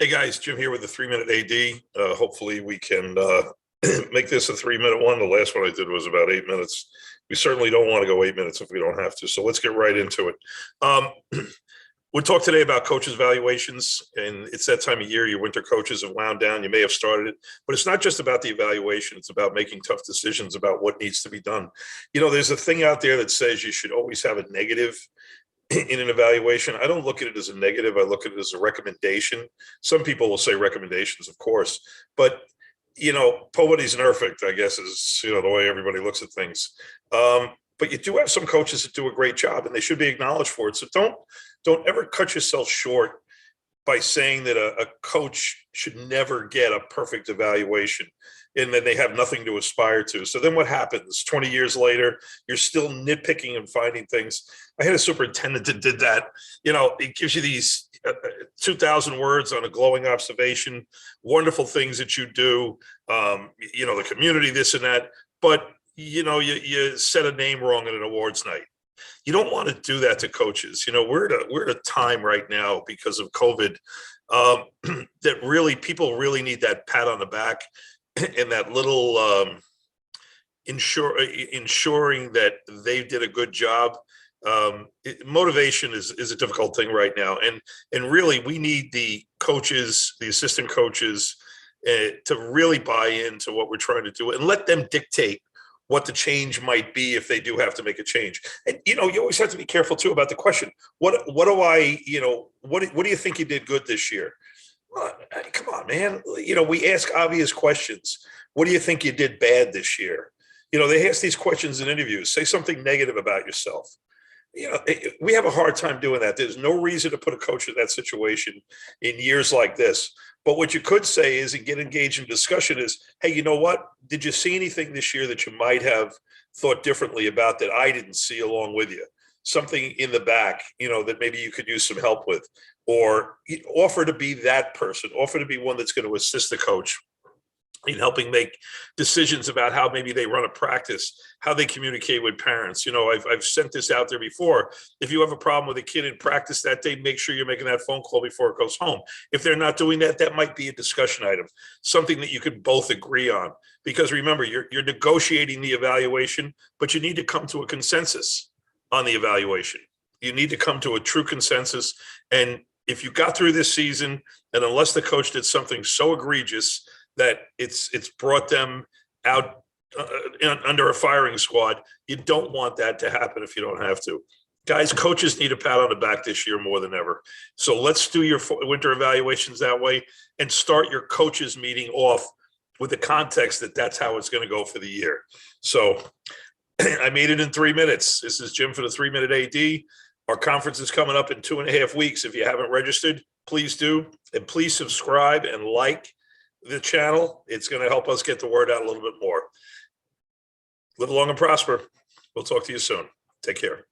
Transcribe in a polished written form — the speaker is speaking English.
Hey guys, Jim here with the 3 Minute AD. Hopefully we can make this a 3 minute one. The last one I did was about 8 minutes. We certainly don't want to go 8 minutes if we don't have to. So let's get right into it. We'll talk today about coaches' evaluations, and it's that time of year. Your winter coaches have wound down. You may have started it, but it's not just about the evaluation. It's about making tough decisions about what needs to be done. You know, there's a thing out there that says you should always have a negative in an evaluation. I don't look at it as a negative. I look at it as a recommendation. Some people will say recommendations, of course, but nobody's perfect, I guess, is the way everybody looks at things. But you do have some coaches that do a great job, and they should be acknowledged for it. So don't ever cut yourself short by saying that a coach should never get a perfect evaluation and then they have nothing to aspire to. So then what happens 20 years later? You're still nitpicking and finding things. I had a superintendent that did that. It gives you these 2,000 words on a glowing observation, wonderful things that you do, the community, this and that. But, you set a name wrong at an awards night. You don't want to do that to coaches. We're at a time right now because of COVID that really people really need that pat on the back and that little ensuring that they did a good job. Motivation is a difficult thing right now, and really we need the coaches, the assistant coaches, to really buy into what we're trying to do and let them dictate what the change might be if they do have to make a change. And you always have to be careful too about the question. What do you think you did good this year? Well, come on, man. We ask obvious questions. What do you think you did bad this year? They ask these questions in interviews. Say something negative about yourself. We have a hard time doing that. There's no reason to put a coach in that situation in years like this. But what you could say is, and get engaged in discussion is, hey, you know what? Did you see anything this year that you might have thought differently about that I didn't see along with you? Something in the back, that maybe you could use some help with, or offer to be that person, offer to be one that's going to assist the coach in helping make decisions about how maybe they run a practice, how they communicate with parents. I've sent this out there before. If you have a problem with a kid in practice that day, make sure you're making that phone call before it goes home. If they're not doing that, that might be a discussion item, something that you could both agree on. Because remember, you're negotiating the evaluation, but you need to come to a consensus on the evaluation. You need to come to a true consensus. And if you got through this season, and unless the coach did something so egregious that it's brought them out under a firing squad, you don't want that to happen if you don't have to. Guys, coaches need a pat on the back this year more than ever. So let's do your winter evaluations that way and start your coaches meeting off with the context that that's how it's going to go for the year. So I made it in 3 minutes. This is Jim for the 3 Minute AD. Our conference is coming up in 2.5 weeks. If you haven't registered, please do. And please subscribe and like the channel. It's going to help us get the word out a little bit more. Live long and prosper. We'll talk to you soon. Take care.